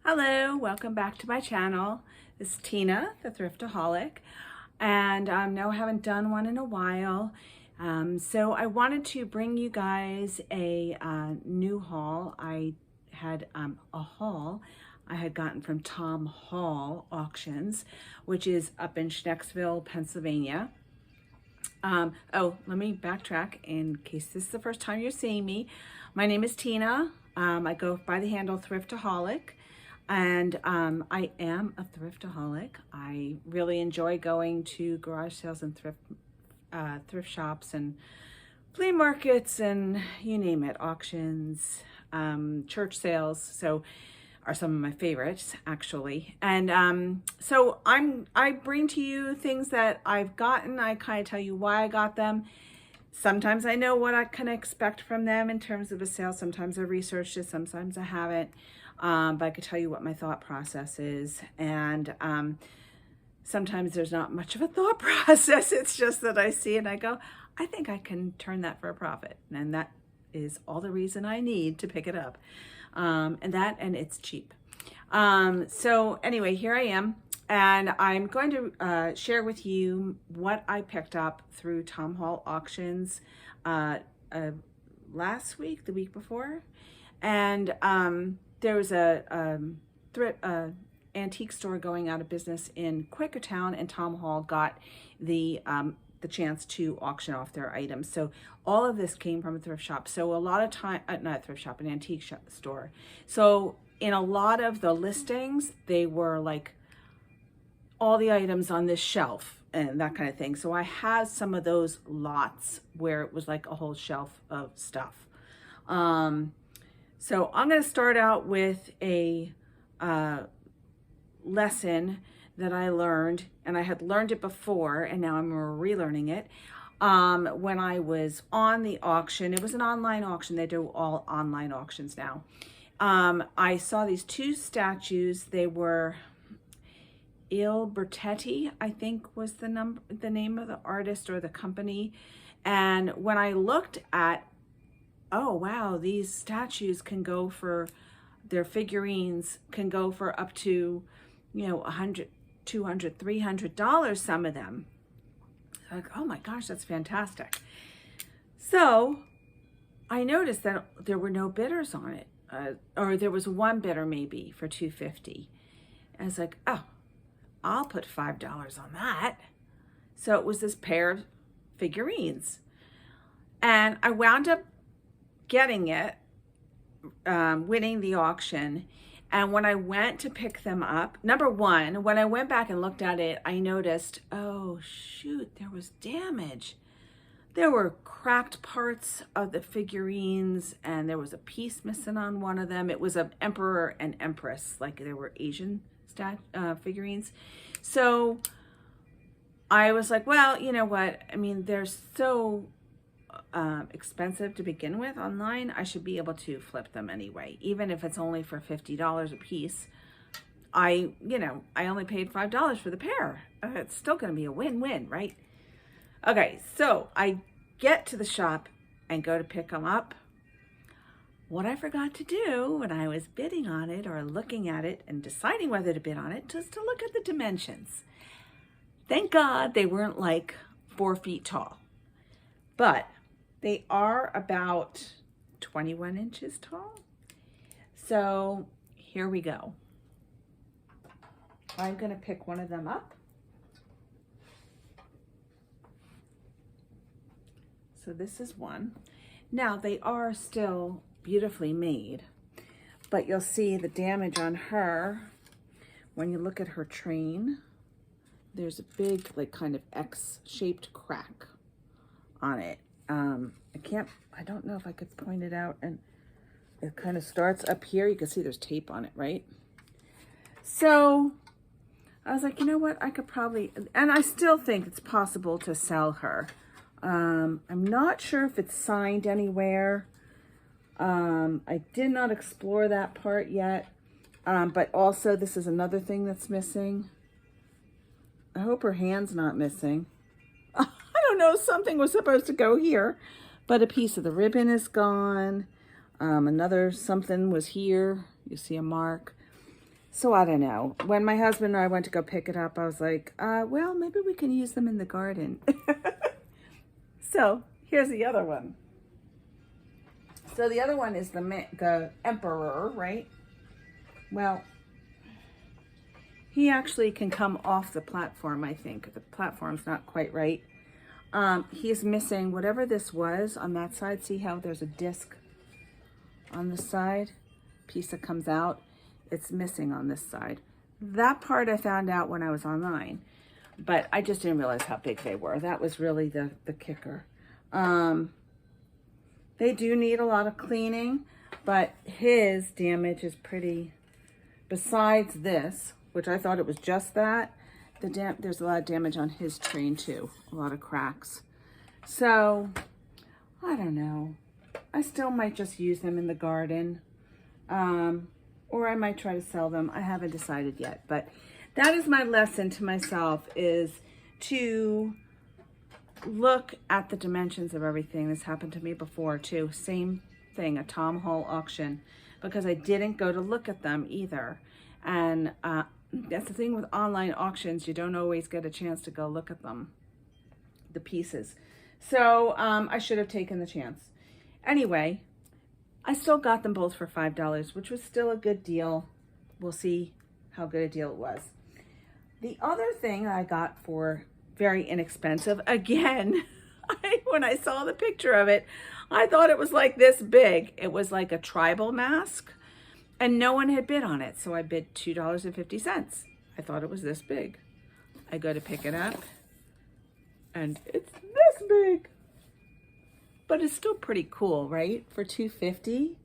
Hello, welcome back to my channel. This is Tina, the Thrifta-haulic, and no, I haven't done one in a while. So I wanted to bring you guys a new haul. I had a haul I had gotten from Tom Hall Auctions, which is up in Schnecksville, Pennsylvania. Oh, let me backtrack in case this is the first time you're seeing me. My name is Tina. I go by the handle Thrifta-haulic. And I am a Thrifta-haulic. I really enjoy going to garage sales and thrift shops and flea markets and you name it, auctions, church sales. So are some of my favorites actually. And so I bring to you things that I've gotten. I kind of tell you why I got them. Sometimes I know what I can expect from them in terms of a sale. Sometimes I researched it, sometimes I haven't. But I could tell you what my thought process is. And sometimes there's not much of a thought process. It's just that I see it and I go, I think I can turn that for a profit. And that is all the reason I need to pick it up. And it's cheap. So anyway, here I am. And I'm going to share with you what I picked up through Tom Hall Auctions last week, the week before. And there was a antique store going out of business in Quakertown, and Tom Hall got the chance to auction off their items. So all of this came from a thrift shop. So a lot of time, not a thrift shop, an antique store. So in a lot of the listings, they were like all the items on this shelf and that kind of thing. So I had some of those lots where it was like a whole shelf of stuff. So I'm going to start out with a lesson that I learned, and I had learned it before, and now I'm relearning it. When I was on the auction, it was an online auction. They do all online auctions now. I saw these two statues. They were Il Bertetti, I think was the name of the artist or the company. And when I looked at, oh wow, these statues can go for, their figurines can go for up to, you know, $100, $200, $300, some of them. Like, oh my gosh, that's fantastic. So I noticed that there were no bidders on it, or there was one bidder maybe for $250. And I was like, oh, I'll put $5 on that. So it was this pair of figurines. And I wound up getting it, winning the auction. And when I went to pick them up, number one, when I went back and looked at it, I noticed, oh shoot, there was damage. There were cracked parts of the figurines, and there was a piece missing on one of them. It was an emperor and empress, like they were Asian figurines. So I was like, well, you know what? I mean, they're so expensive to begin with online. I should be able to flip them anyway, even if it's only for $50 a piece. I only paid $5 for the pair. It's still going to be a win-win, right? Okay, so I get to the shop and go to pick them up. What I forgot to do when I was bidding on it or looking at it and deciding whether to bid on it, just to look at the dimensions. Thank God they weren't like 4 feet tall, but they are about 21 inches tall. So here we go. I'm going to pick one of them up. So this is one. Now they are still beautifully made, but you'll see the damage on her when you look at her train. There's a big, like, kind of X-shaped crack on it. I don't know if I could point it out, and it kind of starts up here. You can see there's tape on it, right? So I was like, you know what? I could probably, and I still think it's possible to sell her. I'm not sure if it's signed anywhere. I did not explore that part yet. But also this is another thing that's missing. I hope her hand's not missing. I don't know, something was supposed to go here, but a piece of the ribbon is gone. Another something was here. You see a mark. So I don't know. When my husband and I went to go pick it up, I was like, well, maybe we can use them in the garden. So here's the other one. So the other one is the emperor, right? Well, he actually can come off the platform, I think. The platform's not quite right. He's missing whatever this was on that side. See how there's a disc on the side? Piece that comes out. It's missing on this side. That part I found out when I was online, but I just didn't realize how big they were. That was really the kicker. They do need a lot of cleaning, but his damage is pretty, besides this, which I thought it was just that, there's a lot of damage on his train too, a lot of cracks. So, I don't know. I still might just use them in the garden. Or I might try to sell them. I haven't decided yet, but that is my lesson to myself, is to look at the dimensions of everything. This happened to me before too. Same thing, a Tom Hall auction, because I didn't go to look at them either. And that's the thing with online auctions. You don't always get a chance to go look at them, the pieces. So I should have taken the chance. Anyway, I still got them both for $5, which was still a good deal. We'll see how good a deal it was. The other thing I got for very inexpensive, again, when I saw the picture of it, I thought it was like this big. It was like a tribal mask, and no one had bid on it. So I bid $2.50. I thought it was this big. I go to pick it up, and it's this big. But it's still pretty cool, right? For $2.50.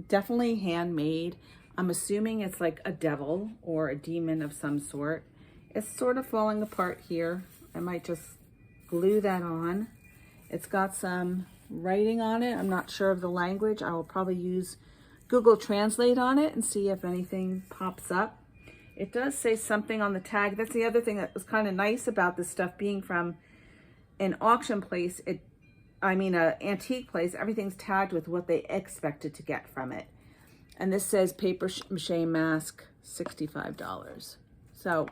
Definitely handmade. I'm assuming it's like a devil or a demon of some sort. It's sort of falling apart here. I might just glue that on. It's got some writing on it. I'm not sure of the language. I will probably use Google Translate on it and see if anything pops up. It does say something on the tag. That's the other thing that was kind of nice about this stuff being from an auction place. An antique place. Everything's tagged with what they expected to get from it. And this says paper mache mask, $65. So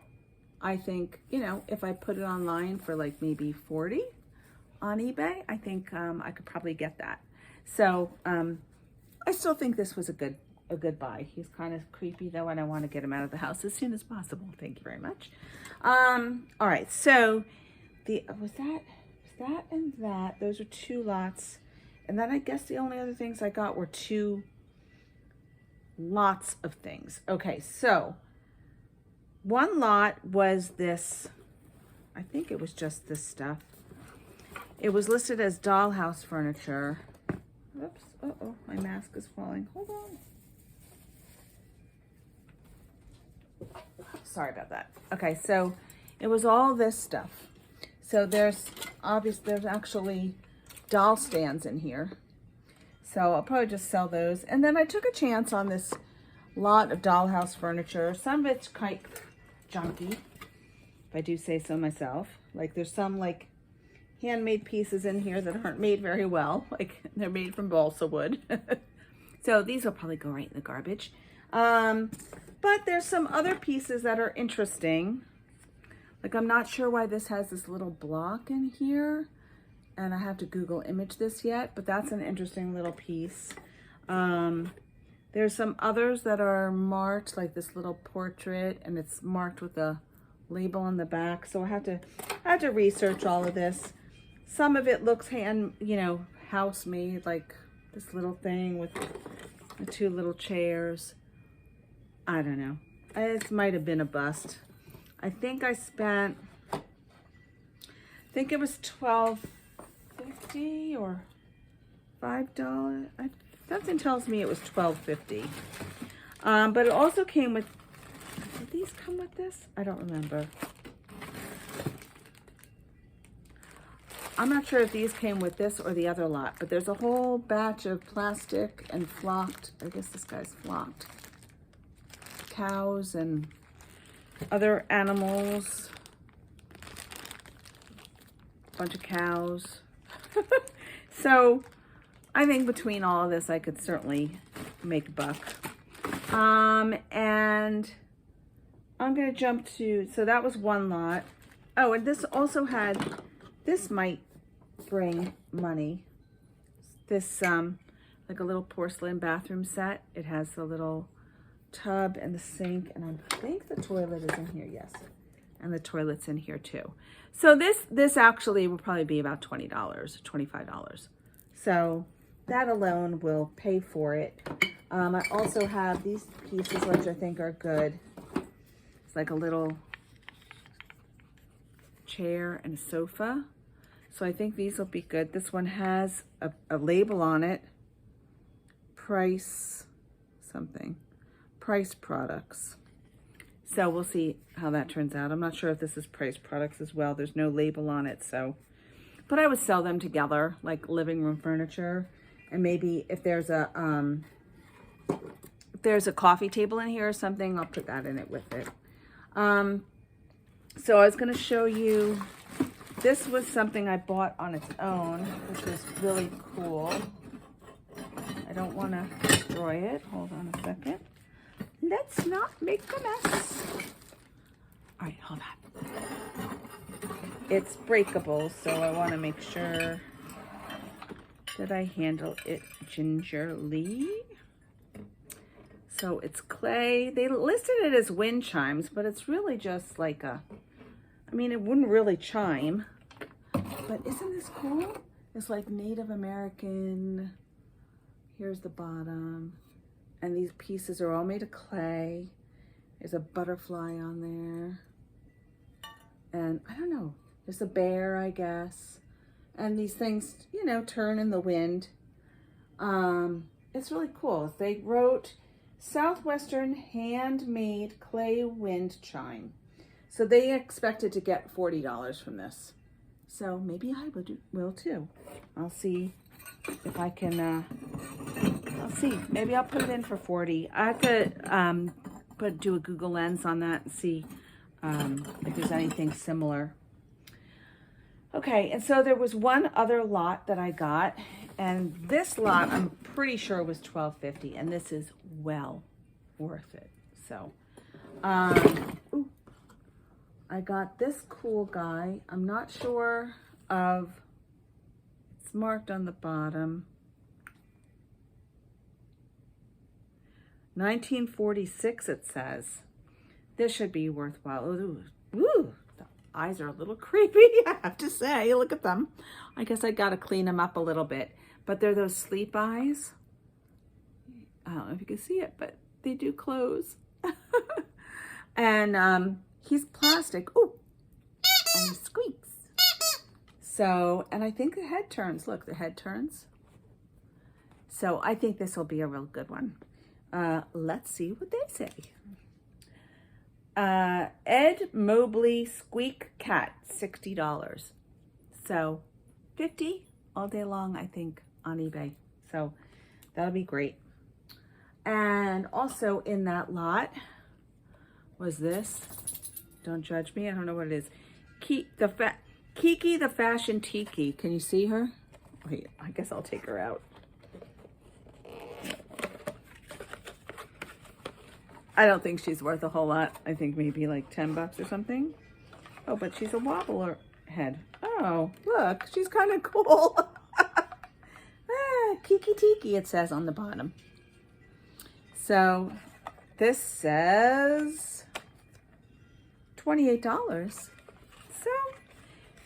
I think, if I put it online for like maybe $40 on eBay, I think I could probably get that. So I still think this was a good buy. He's kind of creepy though, and I want to get him out of the house as soon as possible. Thank you very much. All right, so was that and that. Those are two lots. And then I guess the only other things I got were two lots of things. Okay, so one lot was this, I think it was just this stuff. It was listed as dollhouse furniture. Oops, uh-oh, my mask is falling. Hold on. Sorry about that. Okay, so it was all this stuff. So there's actually doll stands in here. So I'll probably just sell those. And then I took a chance on this lot of dollhouse furniture. Some of it's quite junky, if I do say so myself. Like there's some like handmade pieces in here that aren't made very well. Like they're made from balsa wood. So these will probably go right in the garbage. But there's some other pieces that are interesting. Like, I'm not sure why this has this little block in here, and I have to Google image this yet, but that's an interesting little piece. There's some others that are marked, like this little portrait, and it's marked with a label on the back. So I have to research all of this. Some of it looks house made, like this little thing with the two little chairs. I don't know. It might have been a bust. I think it was $12.50 or $5. Something tells me it was $12.50. But it also came with, did these come with this? I don't remember. I'm not sure if these came with this or the other lot, but there's a whole batch of plastic and flocked, I guess this guy's flocked, cows and other animals, bunch of cows. So I think between all of this, I could certainly make a buck. And And I'm going to jump to, so that was one lot. Oh, and this also had, this might bring money. This, like a little porcelain bathroom set. It has the little tub and the sink, and I think the toilet is in here, yes. And the toilet's in here too. So this actually will probably be about $20, $25. So that alone will pay for it. I also have these pieces, which I think are good. It's like a little chair and a sofa. So I think these will be good. This one has a label on it. Price something. Price products. So we'll see how that turns out. I'm not sure if this is price products as well. There's no label on it, so. But I would sell them together, like living room furniture. And maybe if there's a coffee table in here or something, I'll put that in it with it. So I was going to show you, this was something I bought on its own, which was really cool. I don't want to destroy it. Hold on a second. Let's not make a mess. All right, hold on. It's breakable, so I want to make sure that I handle it gingerly. So it's clay. They listed it as wind chimes, but it's really just like a, I mean, it wouldn't really chime, but isn't this cool? It's like Native American. Here's the bottom. And these pieces are all made of clay. There's a butterfly on there. And I don't know, there's a bear, I guess. And these things, you know, turn in the wind. It's really cool. They wrote Southwestern handmade clay wind chime. So they expected to get $40 from this. So maybe I will too. I'll see if I can, I'll see. Maybe I'll put it in for 40. I have to do a Google Lens on that and see if there's anything similar. Okay, and so there was one other lot that I got, and this lot I'm pretty sure was $12.50, and this is well worth it. So, ooh, I got this cool guy. I'm not sure of, it's marked on the bottom. 1946 it says. This should be worthwhile. Ooh, ooh, the eyes are a little creepy, I have to say. Look at them. I guess I gotta clean them up a little bit. But they're those sleep eyes. I don't know if you can see it, but they do close. And he's plastic. Ooh, and he squeaks. So, and I think the head turns. Look, the head turns. So I think this will be a real good one. Let's see what they say. Ed Mobley Squeak Cat, $60. So $50 all day long, I think, on eBay. So that'll be great. And also in that lot was this. Don't judge me. I don't know what it is. Kiki the Fashion Tiki. Can you see her? Wait, I guess I'll take her out. I don't think she's worth a whole lot. I think maybe like 10 bucks or something. Oh, but she's a wobbler head. Oh, look, she's kind of cool. Kiki Tiki, it says on the bottom. So this says $28. So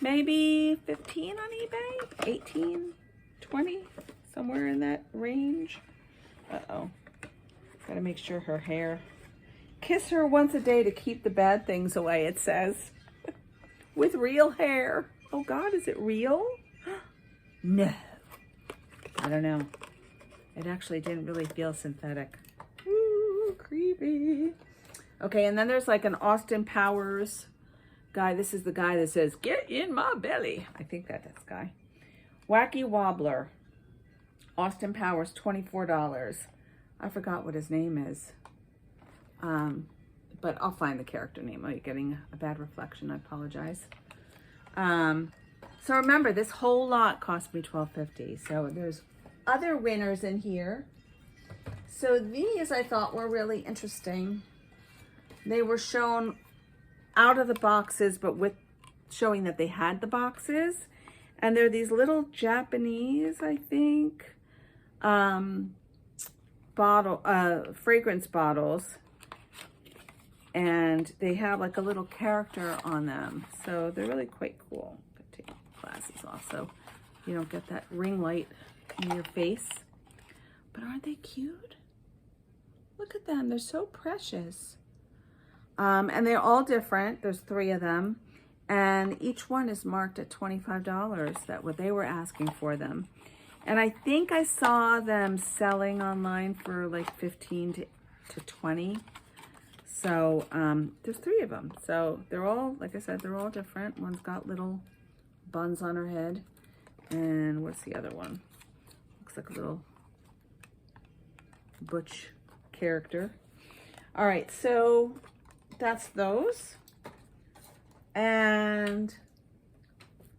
maybe 15 on eBay, 18, 20, somewhere in that range. Uh-oh, gotta make sure her hair. Kiss her once a day to keep the bad things away, it says. With real hair. Oh God, is it real? No. I don't know. It actually didn't really feel synthetic. Ooh, creepy. Okay, and then there's like an Austin Powers guy. This is the guy that says, "Get in my belly." I think that's this guy. Wacky Wobbler. Austin Powers, $24. I forgot what his name is. But I'll find the character name. Oh, you're getting a bad reflection. I apologize. So remember, this whole lot cost me $12.50. So there's other winners in here. So these I thought were really interesting. They were shown out of the boxes, but with showing that they had the boxes. And they're these little Japanese, I think, fragrance bottles. And they have like a little character on them. So they're really quite cool. I'm gonna take my glasses off so you don't get that ring light in your face. But aren't they cute? Look at them, they're so precious. And they're all different. There's 3 of them. And each one is marked at $25. That's what they were asking for them. And I think I saw them selling online for like 15 to 20. So there's 3 of them. So they're all, like I said, they're all different. One's got little buns on her head. And what's the other one? Looks like a little butch character. All right, so that's those. And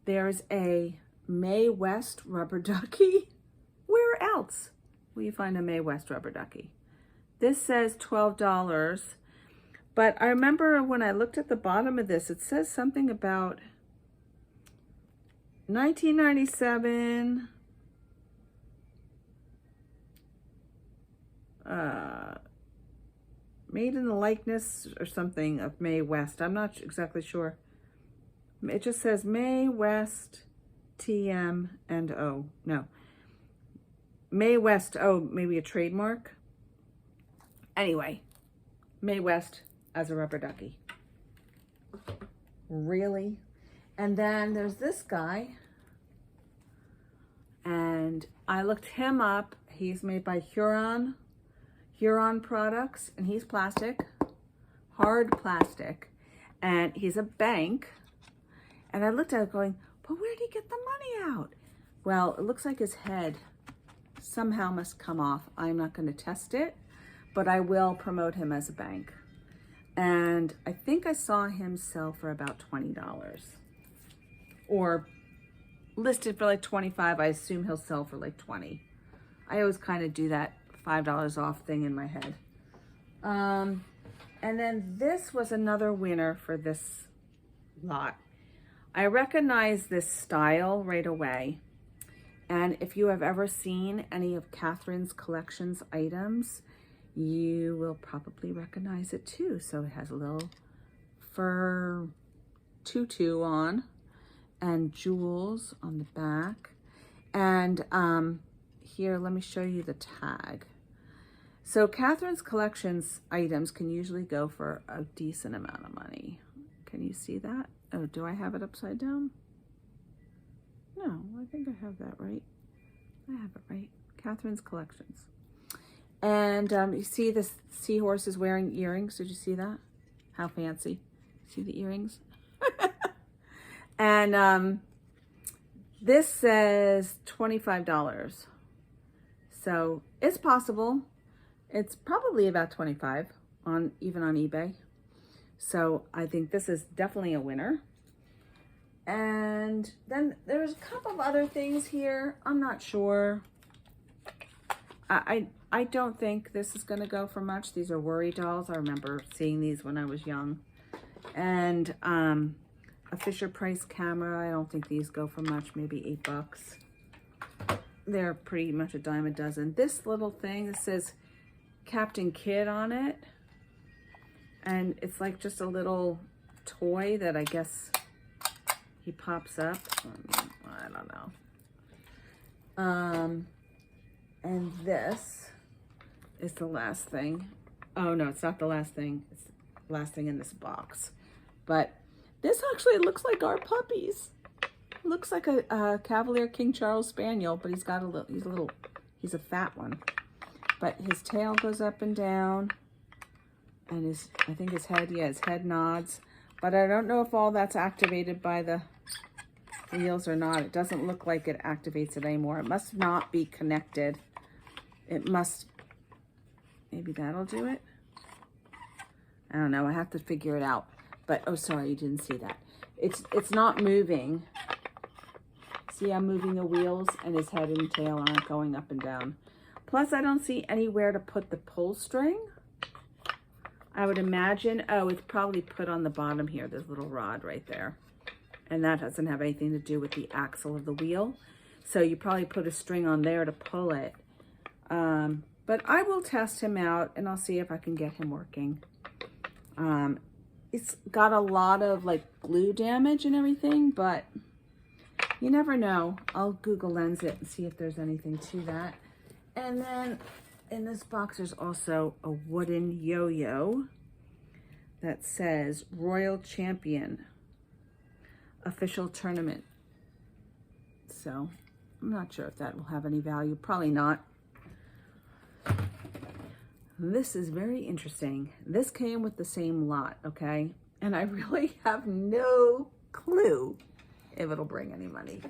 there's a Mae West rubber ducky. Where else will you find a Mae West rubber ducky? This says $12, but I remember when I looked at the bottom of this, it says something about 1997, made in the likeness or something of Mae West. I'm not exactly sure. It just says Mae West TM and O. No. Mae West, oh, maybe a trademark. Anyway, Mae West as a rubber ducky. Really? And then there's this guy. And I looked him up. He's made by Huron products, and he's plastic, hard plastic, and he's a bank. And I looked at it going, but where did he get the money out? Well, it looks like his head somehow must come off. I'm not going to test it, but I will promote him as a bank. And I think I saw him sell for about $20 or listed for like 25. I assume he'll sell for like 20. I always kind of do that $5 off thing in my head. And then this was another winner for this lot. I recognize this style right away. And if you have ever seen any of Catherine's collections items, you will probably recognize it too. So it has a little fur tutu on and jewels on the back. And here, let me show you the tag. So Catherine's collections items can usually go for a decent amount of money. Can you see that? Oh, do I have it upside down? No, I think I have that right. I have it right. Catherine's collections. And you see this seahorse is wearing earrings. Did you see that? How fancy. See the earrings? And this says $25. So it's possible. It's probably about 25 even on eBay. So I think this is definitely a winner. And then there's a couple of other things here. I'm not sure. I don't think this is going to go for much. These are worry dolls. I remember seeing these when I was young. And a Fisher-Price camera. I don't think these go for much. Maybe $8. They're pretty much a dime a dozen. This little thing that says Captain Kidd on it. And it's like just a little toy that I guess he pops up. I don't know. And this is the last thing. Oh no, it's not the last thing. It's the last thing in this box. But this actually looks like our puppies. It looks like a Cavalier King Charles Spaniel, but he's got a little, he's a fat one. But his tail goes up and down. And I think his head nods. But I don't know if all that's activated by the wheels or not. It doesn't look like it activates it anymore. It must not be connected. It must, maybe that'll do it. I don't know, I have to figure it out. But, oh, sorry, you didn't see that. It's not moving. See, I'm moving the wheels and his head and tail aren't going up and down. Plus, I don't see anywhere to put the pull string. I would imagine, oh, it's probably put on the bottom here, this little rod right there. And that doesn't have anything to do with the axle of the wheel. So you probably put a string on there to pull it. But I will test him out and I'll see if I can get him working. It's got a lot of like glue damage and everything, but you never know. I'll Google Lens it and see if there's anything to that. And then in this box, there's also a wooden yo-yo that says Royal Champion Official Tournament. So I'm not sure if that will have any value. Probably not. This is very interesting. This came with the same lot, okay? And I really have no clue if it'll bring any money.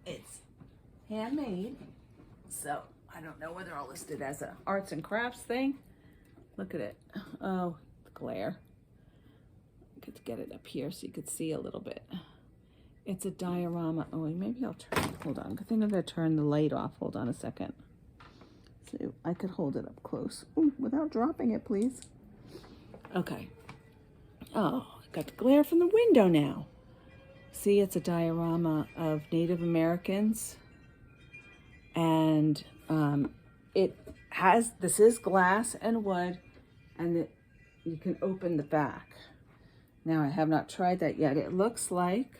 It's handmade, so I don't know whether I'll list it as a arts and crafts thing. Look at it. Oh, the glare. I could get it up here so you could see a little bit. It's a diorama. Oh, maybe I'll turn, hold on. I think I'm gonna turn the light off. Hold on a second. So I could hold it up close. Ooh, without dropping it, please. Okay. Oh, got the glare from the window now. See, it's a diorama of Native Americans. And this is glass and wood, and you can open the back. Now, I have not tried that yet. It looks like,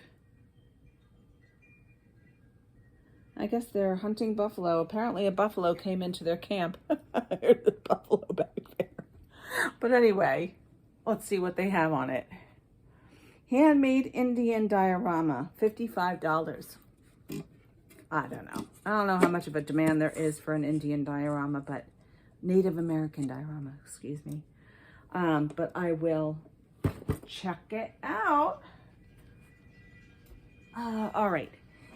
I guess they're hunting buffalo. Apparently a buffalo came into their camp. There's a buffalo back there. But anyway, let's see what they have on it. Handmade Indian diorama, $55. I don't know. I don't know how much of a demand there is for an Indian diorama, but Native American diorama, excuse me. But I will check it out. All right.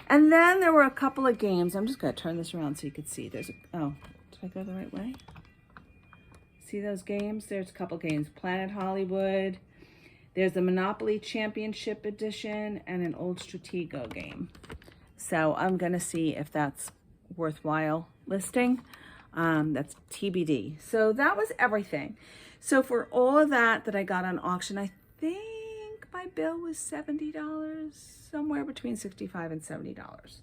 And then there were a couple of games. I'm just going to turn this around so you could see. Oh, did I go the right way? See those games? There's a couple games. Planet Hollywood. There's the Monopoly Championship Edition and an old Stratego game. So I'm going to see if that's worthwhile listing. That's TBD. So that was everything. So for all of that I got on auction, I think my bill was $70, somewhere between $65 and $70.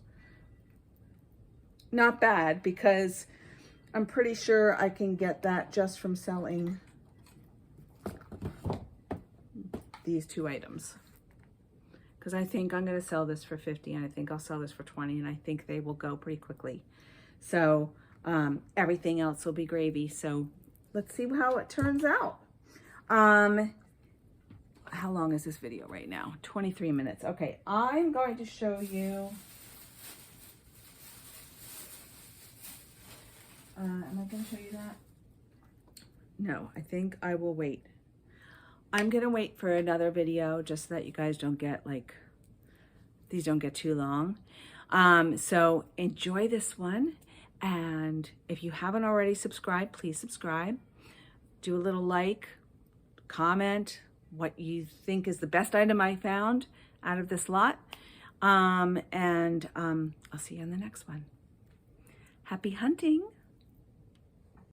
Not bad, because I'm pretty sure I can get that just from selling these two items. Because I think I'm going to sell this for $50, and I think I'll sell this for $20, and I think they will go pretty quickly. So everything else will be gravy. So let's see how it turns out. How long is this video right now? 23 minutes. Okay, I'm going to show you. Am I going to show you that? No, I think I will wait. I'm going to wait for another video just so that you guys don't get these don't get too long. So enjoy this one. And if you haven't already subscribed, please subscribe. Do a little like, comment what you think is the best item I found out of this lot. I'll see you in the next one. Happy hunting.